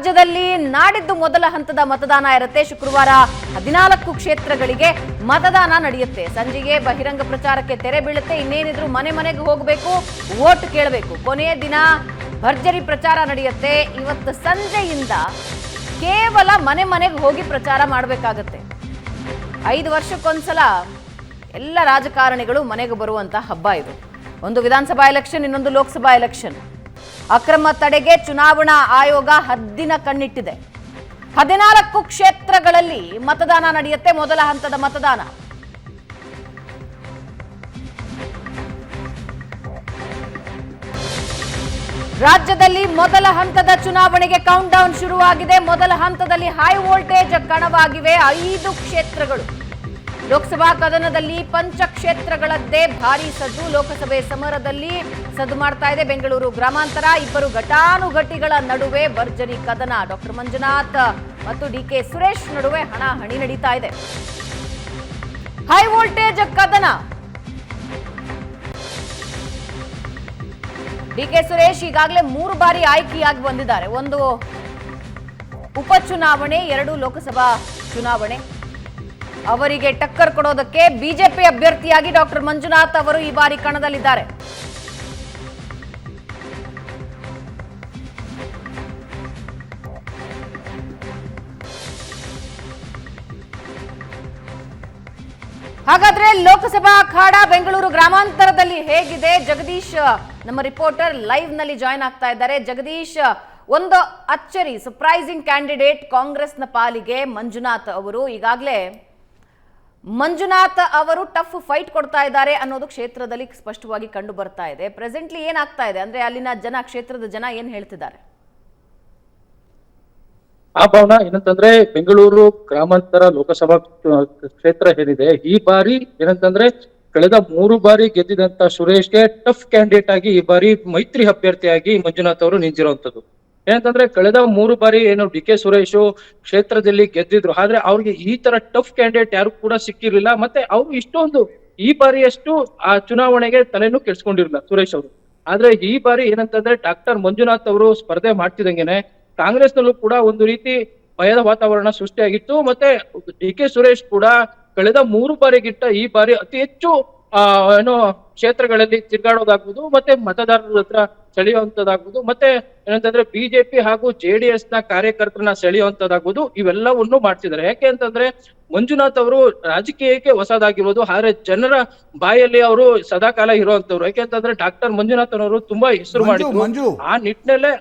ರಾಜ್ಯದಲ್ಲಿ ನಾಡಿದ್ದು ಮೊದಲ ಹಂತದ ಮತದಾನ ಇರುತ್ತೆ. ಶುಕ್ರವಾರ 14 ಕ್ಷೇತ್ರಗಳಿಗೆ ಮತದಾನ ನಡೆಯುತ್ತೆ. ಸಂಜೆಗೆ ಬಹಿರಂಗ ಪ್ರಚಾರಕ್ಕೆ ತೆರೆ ಬೀಳುತ್ತೆ. ಇನ್ನೇನಿದ್ರು ಮನೆ ಮನೆಗೆ ಹೋಗಬೇಕು, ವೋಟ್ ಕೇಳಬೇಕು. ಕೊನೆಯ ದಿನ ಭರ್ಜರಿ ಪ್ರಚಾರ ನಡೆಯುತ್ತೆ. ಇವತ್ತು ಸಂಜೆಯಿಂದ ಕೇವಲ ಮನೆ ಮನೆಗೆ ಹೋಗಿ ಪ್ರಚಾರ ಮಾಡಬೇಕಾಗತ್ತೆ. 5 ವರ್ಷಕ್ಕೊಂದ್ಸಲ ಎಲ್ಲ ರಾಜಕಾರಣಿಗಳು ಮನೆಗೆ ಬರುವಂತ ಹಬ್ಬ ಇದು. ಒಂದು ವಿಧಾನಸಭಾ ಎಲೆಕ್ಷನ್, ಇನ್ನೊಂದು ಲೋಕಸಭಾ ಎಲೆಕ್ಷನ್. ಅಕ್ರಮ ತಡೆಗೆ ಚುನಾವಣಾ ಆಯೋಗ ಹದ್ದಿನ ಕಣ್ಣಿಟ್ಟಿದೆ. 14 ಕ್ಷೇತ್ರಗಳಲ್ಲಿ ಮತದಾನ ನಡೆಯುತ್ತೆ. ಮೊದಲ ಹಂತದ ಮತದಾನ ರಾಜ್ಯದಲ್ಲಿ ಮೊದಲ ಹಂತದ ಚುನಾವಣೆಗೆ ಕೌಂಟ್ ಡೌನ್ ಶುರುವಾಗಿದೆ. ಮೊದಲ ಹಂತದಲ್ಲಿ ಹೈ ವೋಲ್ಟೇಜ್ ಕಣವಾಗಿವೆ 5 ಕ್ಷೇತ್ರಗಳು. ಲೋಕಸಭಾ ಕದನದಲ್ಲಿ ಪಂಚಕ್ಷೇತ್ರಗಳದ್ದೇ ಭಾರಿ ಸದ್ದು. ಲೋಕಸಭೆ ಸಮರದಲ್ಲಿ ಸದ್ದು ಮಾಡ್ತಾ ಇದೆ ಬೆಂಗಳೂರು ಗ್ರಾಮಾಂತರ. ಇಬ್ಬರು ಘಟಾನುಘಟಿಗಳ ನಡುವೆ ಭರ್ಜರಿ ಕದನ. ಡಾಕ್ಟರ್ ಮಂಜುನಾಥ್ ಮತ್ತು ಡಿಕೆ ಸುರೇಶ್ ನಡುವೆ ಹಣಾಹಣಿ ನಡೀತಾ ಇದೆ. ಹೈ ವೋಲ್ಟೇಜ್ ಕದನ. ಡಿಕೆ ಸುರೇಶ್ ಈಗಾಗಲೇ 3 ಬಾರಿ ಆಯ್ಕೆಯಾಗಿ ಬಂದಿದ್ದಾರೆ. ಒಂದು ಉಪಚುನಾವಣೆ, 2 ಲೋಕಸಭಾ ಚುನಾವಣೆ. ಅವರಿಗೆ ಟಕ್ಕರ್ ಕೊಡೋದಕ್ಕೆ ಬಿಜೆಪಿ ಅಭ್ಯರ್ಥಿಯಾಗಿ ಡಾಕ್ಟರ್ ಮಂಜುನಾಥ್ ಅವರು ಈ ಬಾರಿ ಕಣದಲ್ಲಿದ್ದಾರೆ. ಹಾಗಾದ್ರೆ ಲೋಕಸಭಾ ಅಖಾಡ ಬೆಂಗಳೂರು ಗ್ರಾಮಾಂತರದಲ್ಲಿ ಹೇಗಿದೆ? ಜಗದೀಶ್ ನಮ್ಮ ರಿಪೋರ್ಟರ್ ಲೈವ್ ನಲ್ಲಿ ಜಾಯ್ನ್ ಆಗ್ತಾ ಇದ್ದಾರೆ. ಜಗದೀಶ್, ಒಂದು ಅಚ್ಚರಿ, ಸರ್ಪ್ರೈಸಿಂಗ್ ಕ್ಯಾಂಡಿಡೇಟ್ ಕಾಂಗ್ರೆಸ್ನ ಪಾಲಿಗೆ ಮಂಜುನಾಥ್ ಅವರು. ಈಗಾಗಲೇ ಮಂಜುನಾಥ್ ಅವರು ಟಫ್ ಫೈಟ್ ಕೊಡ್ತಾ ಇದ್ದಾರೆ ಅನ್ನೋದು ಕ್ಷೇತ್ರದಲ್ಲಿ ಸ್ಪಷ್ಟವಾಗಿ ಕಂಡು ಬರ್ತಾ ಇದೆ. ಪ್ರೆಸೆಂಟ್ಲಿ ಏನಾಗ್ತಾ ಇದೆ ಅಂದ್ರೆ ಅಲ್ಲಿನ ಜನ, ಕ್ಷೇತ್ರದ ಜನ ಏನ್ ಹೇಳ್ತಿದ್ದಾರೆ? ಭಾವನಾ, ಏನಂತಂದ್ರೆ ಬೆಂಗಳೂರು ಗ್ರಾಮಾಂತರ ಲೋಕಸಭಾ ಕ್ಷೇತ್ರ ಏನಿದೆ, ಈ ಬಾರಿ ಏನಂತಂದ್ರೆ ಕಳೆದ 3 ಬಾರಿ ಗೆದ್ದಿದಂತ ಸುರೇಶ್ಗೆ ಟಫ್ ಕ್ಯಾಂಡಿಡೇಟ್ ಆಗಿ ಈ ಬಾರಿ ಮೈತ್ರಿ ಅಭ್ಯರ್ಥಿಯಾಗಿ ಮಂಜುನಾಥ್ ಅವರು ನಿಂತಿರುವಂತದ್ದು. ಏನಂತಂದ್ರೆ ಕಳೆದ 3 ಬಾರಿ ಏನು ಡಿಕೆ ಸುರೇಶ್ ಕ್ಷೇತ್ರದಲ್ಲಿ ಗೆದ್ದಿದ್ರು, ಆದ್ರೆ ಅವ್ರಿಗೆ ಈ ತರ ಟಫ್ ಕ್ಯಾಂಡಿಡೇಟ್ ಯಾರು ಕೂಡ ಸಿಕ್ಕಿರ್ಲಿಲ್ಲ. ಮತ್ತೆ ಅವ್ರು ಇಷ್ಟೊಂದು ಈ ಬಾರಿಯಷ್ಟು ಆ ಚುನಾವಣೆಗೆ ತಲೆನೂ ಕೆಡ್ಸ್ಕೊಂಡಿರ್ಲಿಲ್ಲ ಸುರೇಶ್ ಅವರು. ಆದ್ರೆ ಈ ಬಾರಿ ಏನಂತಂದ್ರೆ ಡಾಕ್ಟರ್ ಮಂಜುನಾಥ್ ಅವರು ಸ್ಪರ್ಧೆ ಮಾಡ್ತಿದಂಗೆನೆ ಕಾಂಗ್ರೆಸ್ನಲ್ಲೂ ಕೂಡ ಒಂದು ರೀತಿ ಭಯದ ವಾತಾವರಣ ಸೃಷ್ಟಿಯಾಗಿತ್ತು. ಮತ್ತೆ ಡಿಕೆ ಸುರೇಶ್ ಕೂಡ ಕಳೆದ 3 ಬಾರಿಗಿಂತ ಈ ಬಾರಿ ಅತಿ ಹೆಚ್ಚು ಏನೋ ಕ್ಷೇತ್ರಗಳಲ್ಲಿ ತಿರ್ಗಾಡೋದಾಗ್ಬೋದು, ಮತ್ತೆ ಮತದಾರರ ಹತ್ರ ಸೆಳೆಯುವಂತದ್ದಾಗ್ಬೋದು, ಮತ್ತೆ ಏನಂತಂದ್ರೆ ಬಿಜೆಪಿ ಹಾಗೂ JDS ನ ಕಾರ್ಯಕರ್ತರನ್ನ ಸೆಳೆಯುವಂತದ್ದಾಗ್ಬೋದು, ಇವೆಲ್ಲವನ್ನು ಮಾಡ್ತಿದ್ದಾರೆ. ಯಾಕೆ ಅಂತಂದ್ರೆ ಮಂಜುನಾಥ್ ಅವರು ರಾಜಕೀಯಕ್ಕೆ ಹೊಸದಾಗಿರೋದು, ಆದ್ರೆ ಜನರ ಬಾಯಲ್ಲಿ ಅವರು ಸದಾಕಾಲ ಇರುವಂತವ್ರು. ಯಾಕೆ ಅಂತಂದ್ರೆ ಡಾಕ್ಟರ್ ಮಂಜುನಾಥ್ ಅವರು ತುಂಬಾ ಹೆಸರು ಮಾಡಿದ್ರು. ಆ ನಿಟ್ಟಿನಲ್ಲೇ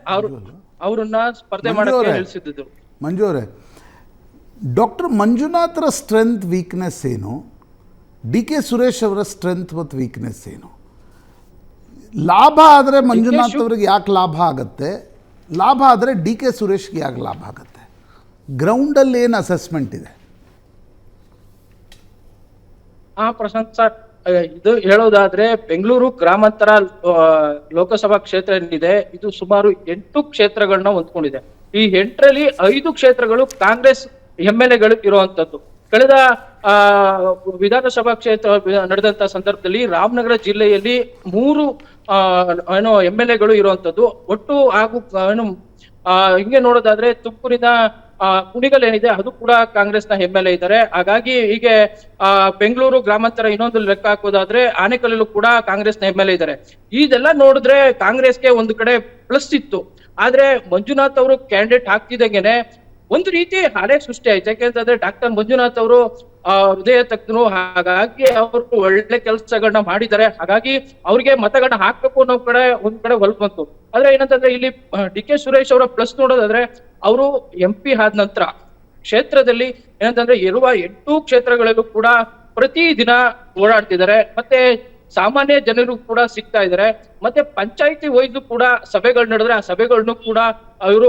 ಅವ್ರನ್ನ ಸ್ಪರ್ಧೆ ಮಾಡಕ್ಕೆ ಹೇಳಿಸಿದ್ದು. ಮಂಜು ಅವರೇ, ಡಾಕ್ಟರ್ ಮಂಜುನಾಥರ ಸ್ಟ್ರೆಂತ್ ವೀಕ್ನೆಸ್ ಏನು? ಡಿಕೆ ಸುರೇಶ್ ಅವರ ಸ್ಟ್ರೆಂತ್ ಮತ್ತು ವೀಕ್ನೆಸ್ ಏನು? ಲಾಭ ಆದರೆ ಮಂಜುನಾಥ್ ಅವರಿಗೆ ಯಾಕೆ ಲಾಭ ಆಗುತ್ತೆ? ಲಾಭ ಆದರೆ ಡಿಕೆ ಸುರೇಶ್ಗೆ ಯಾಕೆ ಲಾಭ ಆಗುತ್ತೆ? ಗ್ರೌಂಡಲ್ಲಿ ಏನು ಅಸೆಸ್ಮೆಂಟ್ ಇದೆ? ಪ್ರಶಾಂತ್ ಸರ್, ಇದು ಹೇಳೋದಾದ್ರೆ ಬೆಂಗಳೂರು ಗ್ರಾಮಾಂತರ ಲೋಕಸಭಾ ಕ್ಷೇತ್ರ ಏನಿದೆ, ಇದು ಸುಮಾರು 8 ಕ್ಷೇತ್ರಗಳನ್ನ ಹೊಂದ್ಕೊಂಡಿದೆ. ಈ 8ರಲ್ಲಿ 5 ಕ್ಷೇತ್ರಗಳು ಕಾಂಗ್ರೆಸ್ MLAಗಳು ಇರುವಂತದ್ದು. ಕಳೆದ ವಿಧಾನಸಭಾ ಕ್ಷೇತ್ರ ನಡೆದಂತ ಸಂದರ್ಭದಲ್ಲಿ ರಾಮನಗರ ಜಿಲ್ಲೆಯಲ್ಲಿ 3 ಏನೋ MLAಗಳು ಇರುವಂತದ್ದು. ಒಟ್ಟು ಹಾಗೂ ಏನು ಹಿಂಗೆ ನೋಡೋದಾದ್ರೆ ತುಮಕೂರಿನ ಕುಣಿಗಲ್ ಏನಿದೆ ಅದು ಕೂಡ ಕಾಂಗ್ರೆಸ್ನ MLA ಇದ್ದಾರೆ. ಹಾಗಾಗಿ ಹೀಗೆ ಬೆಂಗಳೂರು ಗ್ರಾಮಾಂತರ ಇನ್ನೊಂದು ಲೆಕ್ಕ ಹಾಕೋದಾದ್ರೆ ಆನೇಕಲ್ಲಲ್ಲೂ ಕೂಡ ಕಾಂಗ್ರೆಸ್ನ MLA ಇದ್ದಾರೆ. ಇದೆಲ್ಲ ನೋಡಿದ್ರೆ ಕಾಂಗ್ರೆಸ್ಗೆ ಒಂದು ಕಡೆ ಪ್ಲಸ್ ಇತ್ತು. ಆದ್ರೆ ಮಂಜುನಾಥ್ ಅವರು ಕ್ಯಾಂಡಿಡೇಟ್ ಹಾಕ್ತಿದಂಗೆನೆ ಒಂದು ರೀತಿ ಹಳೆ ಸೃಷ್ಟಿ ಆಯ್ತು. ಯಾಕೆಂತಂದ್ರೆ ಡಾಕ್ಟರ್ ಮಂಜುನಾಥ್ ಅವರು ಹೃದಯ ತಜ್ಞರು, ಹಾಗಾಗಿ ಅವರು ಒಳ್ಳೆ ಕೆಲಸಗಳನ್ನ ಮಾಡಿದ್ದಾರೆ. ಹಾಗಾಗಿ ಅವ್ರಿಗೆ ಮತಗಳನ್ನ ಹಾಕ್ಬೇಕು ಅನ್ನೋ ಒಂದ್ ಕಡೆ ಹೊಲ್ಪ್ ಬಂತು. ಆದ್ರೆ ಏನಂತಂದ್ರೆ ಇಲ್ಲಿ ಡಿಕೆ ಸುರೇಶ್ ಅವರ ಪ್ಲಸ್ ನೋಡೋದಾದ್ರೆ ಅವರು MP ಆದ ನಂತರ ಕ್ಷೇತ್ರದಲ್ಲಿ ಏನಂತಂದ್ರೆ ಇರುವ 8 ಕ್ಷೇತ್ರಗಳಲ್ಲೂ ಕೂಡ ಪ್ರತಿ ದಿನ ಓಡಾಡ್ತಿದ್ದಾರೆ. ಮತ್ತೆ ಸಾಮಾನ್ಯ ಜನರು ಕೂಡ ಸಿಗ್ತಾ ಇದ್ದಾರೆ. ಮತ್ತೆ ಪಂಚಾಯಿತಿ ವೈದ್ಯರು ಕೂಡ ಸಭೆಗಳು ನಡೆದ್ರೆ ಆ ಸಭೆಗಳನ್ನು ಕೂಡ ಅವರು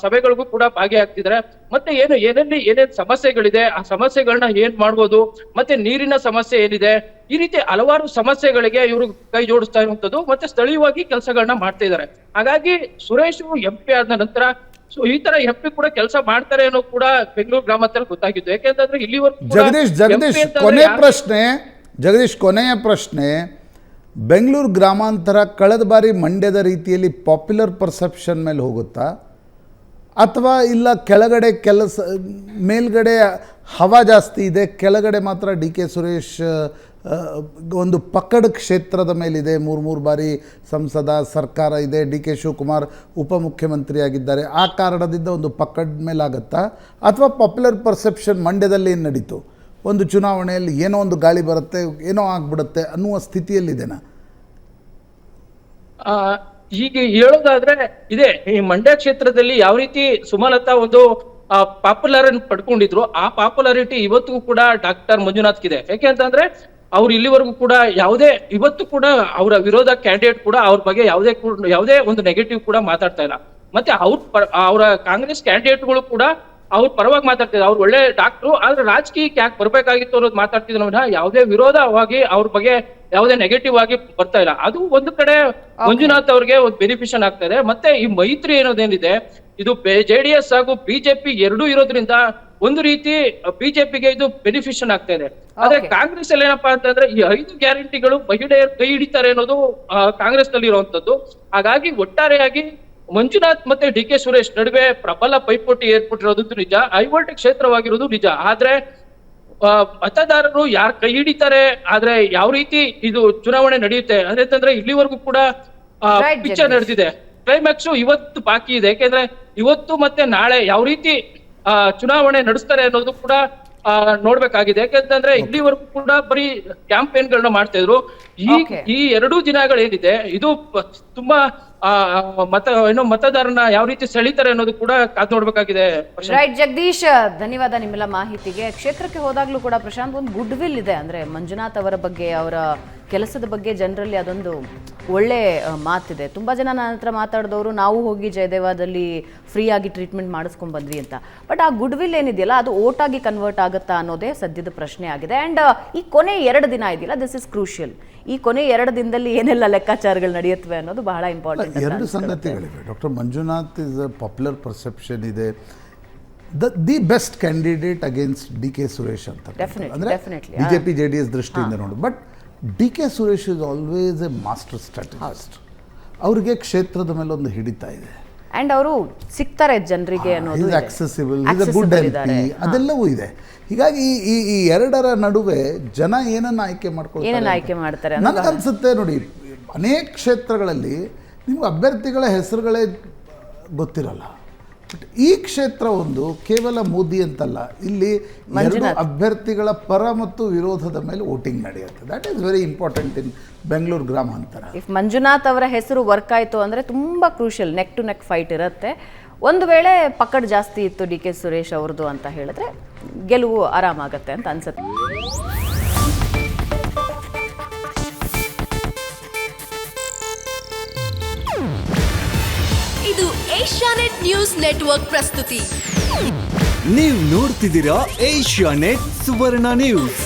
ಸಭೆಗಳಿಗೂ ಕೂಡ ಭಾಗಿಯಾಗ್ತಿದ್ದಾರೆ. ಮತ್ತೆ ಏನೇನ್ ಸಮಸ್ಯೆಗಳಿದೆ, ಆ ಸಮಸ್ಯೆಗಳನ್ನ ಏನ್ ಮಾಡ್ಬೋದು, ಮತ್ತೆ ನೀರಿನ ಸಮಸ್ಯೆ ಏನಿದೆ, ಈ ರೀತಿ ಹಲವಾರು ಸಮಸ್ಯೆಗಳಿಗೆ ಇವರು ಕೈ ಜೋಡಿಸ್ತಾ ಇರುವಂತದ್ದು. ಮತ್ತೆ ಸ್ಥಳೀಯವಾಗಿ ಕೆಲಸಗಳನ್ನ ಮಾಡ್ತಾ ಇದ್ದಾರೆ. ಹಾಗಾಗಿ ಸುರೇಶ್ MP ಆದ ನಂತರ ಈ ತರ MP ಕೂಡ ಕೆಲಸ ಮಾಡ್ತಾರೆ ಅನ್ನೋ ಕೂಡ ಬೆಂಗಳೂರು ಗ್ರಾಮಾಂತರ ಗೊತ್ತಾಗಿತ್ತು. ಯಾಕೆಂತಂದ್ರೆ ಇಲ್ಲಿವರೆಗೂ ಜಗದೀಶ್ ಕೊನೆಯ ಪ್ರಶ್ನೆ, ಬೆಂಗಳೂರು ಗ್ರಾಮಾಂತರ ಕಳೆದ ಬಾರಿ ಮಂಡ್ಯದ ರೀತಿಯಲ್ಲಿ ಪಾಪ್ಯುಲರ್ ಪರ್ಸೆಪ್ಷನ್ ಮೇಲೆ ಹೋಗುತ್ತಾ, ಅಥವಾ ಇಲ್ಲ ಕೆಳಗಡೆ ಮೇಲ್ಗಡೆ ಹವಾ ಜಾಸ್ತಿ ಇದೆ, ಕೆಳಗಡೆ ಮಾತ್ರ ಡಿ ಕೆ ಸುರೇಶ್ ಒಂದು ಪಕ್ಕಡ ಕ್ಷೇತ್ರದ ಮೇಲಿದೆ, 3 ಬಾರಿ ಸಂಸದ, ಸರ್ಕಾರ ಇದೆ, ಡಿ ಕೆ ಶಿವಕುಮಾರ್ ಉಪಮುಖ್ಯಮಂತ್ರಿ ಆಗಿದ್ದಾರೆ, ಆ ಕಾರಣದಿಂದ ಒಂದು ಪಕ್ಕದ ಮೇಲಾಗತ್ತಾ? ಅಥವಾ ಪಾಪ್ಯುಲರ್ ಪರ್ಸೆಪ್ಷನ್ ಮಂಡ್ಯದಲ್ಲಿ ಏನು ನಡೀತು, ಒಂದು ಚುನಾವಣೆಯಲ್ಲಿ ಏನೋ ಒಂದು ಗಾಳಿ ಬರುತ್ತೆ, ಏನೋ ಆಗ್ಬಿಡುತ್ತೆ ಅನ್ನುವ ಸ್ಥಿತಿಯಲ್ಲಿದೆನಾ? ಈಗ ಹೇಳೋದಾದ್ರೆ ಇದೆ, ಈ ಮಂಡ್ಯ ಕ್ಷೇತ್ರದಲ್ಲಿ ಯಾವ ರೀತಿ ಸುಮಲತಾ ಒಂದು ಪಾಪ್ಯುಲರ್ ಪಡ್ಕೊಂಡಿದ್ರು, ಆ ಪಾಪ್ಯುಲಾರಿಟಿ ಇವತ್ತಿಗೂ ಕೂಡ ಡಾಕ್ಟರ್ ಮಂಜುನಾಥ್ಗಿದೆ. ಯಾಕೆ ಅಂತಂದ್ರೆ ಅವ್ರು ಇಲ್ಲಿವರೆಗೂ ಕೂಡ ಇವತ್ತು ಕೂಡ ಅವರ ವಿರೋಧ ಕ್ಯಾಂಡಿಡೇಟ್ ಕೂಡ ಅವ್ರ ಬಗ್ಗೆ ಯಾವುದೇ ಒಂದು ನೆಗೆಟಿವ್ ಕೂಡ ಮಾತಾಡ್ತಾ ಇಲ್ಲ. ಮತ್ತೆ ಅವರ ಕಾಂಗ್ರೆಸ್ ಕ್ಯಾಂಡಿಡೇಟ್ಗಳು ಕೂಡ ಅವ್ರ ಪರವಾಗಿ ಮಾತಾಡ್ತಿದ್ರು, ಅವ್ರು ಒಳ್ಳೆ ಡಾಕ್ಟ್ರು, ಆದ್ರೆ ರಾಜಕೀಯಕ್ಕೆ ಯಾಕೆ ಬರ್ಬೇಕಾಗಿತ್ತು ಅನ್ನೋದು ಮಾತಾಡ್ತಿದ್ರು. ಯಾವುದೇ ವಿರೋಧವಾಗಿ ಅವ್ರ ಬಗ್ಗೆ ಯಾವುದೇ ನೆಗೆಟಿವ್ ಆಗಿ ಬರ್ತಾ ಇಲ್ಲ. ಅದು ಒಂದು ಕಡೆ ಮಂಜುನಾಥ್ ಅವ್ರಿಗೆ ಒಂದು ಬೆನಿಫಿಷನ್ ಆಗ್ತಾ ಇದೆ. ಮತ್ತೆ ಈ ಮೈತ್ರಿ ಏನೋದೇನಿದೆ, ಇದು JDS ಹಾಗೂ ಬಿಜೆಪಿ ಎರಡೂ ಇರೋದ್ರಿಂದ ಒಂದು ರೀತಿ ಬಿಜೆಪಿಗೆ ಇದು ಬೆನಿಫಿಷನ್ ಆಗ್ತಾ ಇದೆ. ಆದ್ರೆ ಕಾಂಗ್ರೆಸ್ ಅಲ್ಲಿ ಏನಪ್ಪಾ ಅಂತಂದ್ರೆ ಈ 5 ಗ್ಯಾರಂಟಿಗಳು ಮಹಿಳೆಯರು ಕೈ ಹಿಡಿತಾರೆ ಅನ್ನೋದು ಕಾಂಗ್ರೆಸ್ ನಲ್ಲಿ ಇರುವಂತದ್ದು. ಹಾಗಾಗಿ ಒಟ್ಟಾರೆಯಾಗಿ ಮಂಜುನಾಥ್ ಮತ್ತೆ ಡಿ ಕೆ ಸುರೇಶ್ ನಡುವೆ ಪ್ರಬಲ ಪೈಪೋಟಿ ಏರ್ಪಟ್ಟಿರೋದು ನಿಜ, ಹೈವೋಲ್ಟೇಜ್ ಕ್ಷೇತ್ರವಾಗಿರೋದು ನಿಜ. ಆದ್ರೆ ಮತದಾರರು ಯಾರು ಕೈ ಹಿಡಿತಾರೆ, ಆದ್ರೆ ಯಾವ ರೀತಿ ಇದು ಚುನಾವಣೆ ನಡೆಯುತ್ತೆ ಅಂತಂದ್ರೆ ಇಲ್ಲಿವರೆಗೂ ಕೂಡ ಪಿಕ್ಚರ್ ನಡೆದಿದೆ. ಕ್ಲೈಮ್ಯಾಕ್ಸ್ ಇವತ್ತು ಬಾಕಿ ಇದೆ. ಯಾಕೆಂದ್ರೆ ಇವತ್ತು ಮತ್ತೆ ನಾಳೆ ಯಾವ ರೀತಿ ಚುನಾವಣೆ ನಡೆಸ್ತಾರೆ ಅನ್ನೋದು ಕೂಡ ನೋಡ್ಬೇಕಾಗಿದೆ. ಯಾಕೆಂತಂದ್ರೆ ಇಲ್ಲಿವರೆಗೂ ಕೂಡ ಬರೀ ಕ್ಯಾಂಪೇನ್ ಗಳನ್ನ ಮಾಡ್ತಾ ಇದ್ರು. ಈ 2 ದಿನಗಳೇನಿದೆ ಇದು ತುಂಬಾ ಮತದಾರನ ಯಾವ ರೀತಿ ಸೆಳೀತಾರೆ ಅನ್ನೋದು ಕೂಡ ಕಾದು ನೋಡ್ಬೇಕಾಗಿದೆ. ರೈಟ್ ಜಗದೀಶ್, ಧನ್ಯವಾದ ನಿಮ್ಮೆಲ್ಲ ಮಾಹಿತಿಗೆ. ಕ್ಷೇತ್ರಕ್ಕೆ ಹೋದಾಗ್ಲೂ ಕೂಡ ಪ್ರಶಾಂತ್, ಒಂದು ಗುಡ್ ವಿಲ್ ಇದೆ. ಅಂದ್ರೆ ಮಂಜುನಾಥ್ ಅವರ ಬಗ್ಗೆ, ಅವರ ಕೆಲಸದ ಬಗ್ಗೆ ಜನರಲ್ಲಿ ಅದೊಂದು ಒಳ್ಳೆ ಮಾತಿದೆ. ತುಂಬ ಜನ ನನ್ನ ಹತ್ರ ಮಾತಾಡಿದವರು ನಾವು ಹೋಗಿ ಜಯದೇವದಲ್ಲಿ ಫ್ರೀ ಆಗಿ ಟ್ರೀಟ್ಮೆಂಟ್ ಮಾಡಿಸ್ಕೊಂಡ್ ಬಂದ್ವಿ ಅಂತ. ಬಟ್ ಆ ಗುಡ್ ವಿಲ್ ಏನಿದೆಯಲ್ಲ ಅದು ಓಟಾಗಿ ಕನ್ವರ್ಟ್ ಆಗುತ್ತಾ ಅನ್ನೋದೇ ಸದ್ಯದ ಪ್ರಶ್ನೆ ಆಗಿದೆ. ಆ್ಯಂಡ್ ಈ ಕೊನೆ 2 ದಿನ ಇದೆಯಲ್ಲ, ದಿಸ್ ಇಸ್ ಕ್ರೂಷಿಯಲ್. ಈ ಕೊನೆ 2 ದಿನದಲ್ಲಿ ಏನೆಲ್ಲ ಲೆಕ್ಕಾಚಾರಗಳು ನಡೆಯುತ್ತವೆ ಅನ್ನೋದು ಬಹಳ ಇಂಪಾರ್ಟೆಂಟ್. 2 ಸಂಗತಿಗಳಿವೆ. Doctor Manjunath is a popular perception ಇದೆ, the best candidate against D K Suresh ಅಂತ, ಅಂದರೆ ಬಿಜೆಪಿ JDS ದೃಷ್ಟಿಯಿಂದ ನೋಡಿ. But D K Suresh is always a master strategist. ಅವ್ರಿಗೆ ಕ್ಷೇತ್ರದ ಮೇಲೆ ಒಂದು ಹಿಡಿತಾ ಇದೆ. ಅಂಡ್ ಅವರು ಸಿಗ್ತಾರೆ ಜನರಿಗೆ ಅನ್ನೋದು, ಆಕ್ಸೆಸಿಬಲ್, ಗುಡ್ MP, ಅದೆಲ್ಲವೂ ಇದೆ. ಹೀಗಾಗಿ ಈ 2ರ ನಡುವೆ ಜನ ಏನನ್ನ ಆಯ್ಕೆ ಮಾಡ್ತಾರೆ ನನಗನ್ಸುತ್ತೆ. ನೋಡಿ, ಅನೇಕ ಕ್ಷೇತ್ರಗಳಲ್ಲಿ ನಿಮ್ಗೆ ಅಭ್ಯರ್ಥಿಗಳ ಹೆಸರುಗಳೇ ಗೊತ್ತಿರಲ್ಲ. ಬಟ್ ಈ ಕ್ಷೇತ್ರ ಒಂದು ಕೇವಲ ಮೋದಿ ಅಂತಲ್ಲ, ಇಲ್ಲಿ 2 ಅಭ್ಯರ್ಥಿಗಳ ಪರ ಮತ್ತು ವಿರೋಧದ ಮೇಲೆ ವೋಟಿಂಗ್ ನಡೆಯುತ್ತೆ. That is very important in Bengaluru ಗ್ರಾಮಾಂತರ. ಇಫ್ ಮಂಜುನಾಥ್ ಅವರ ಹೆಸರು ವರ್ಕ್ ಆಯಿತು ಅಂದರೆ ತುಂಬ crucial, neck to neck fight ಇರುತ್ತೆ. ಒಂದು ವೇಳೆ ಪಕ್ಕಡ್ ಜಾಸ್ತಿ ಇತ್ತು ಡಿ ಕೆ ಸುರೇಶ್ ಅವ್ರದ್ದು ಅಂತ ಹೇಳಿದ್ರೆ ಗೆಲುವು ಆರಾಮಾಗತ್ತೆ ಅಂತ ಅನ್ಸುತ್ತೆ. ಇದು ಏಷ್ಯಾನೆಟ್ ನ್ಯೂಸ್ ನೆಟ್ವರ್ಕ್ ಪ್ರಸ್ತುತಿ. ನೀವು ನೋಡ್ತಿದ್ದೀರಾ ಏಷ್ಯಾನೆಟ್ ಸುವರ್ಣ ನ್ಯೂಸ್.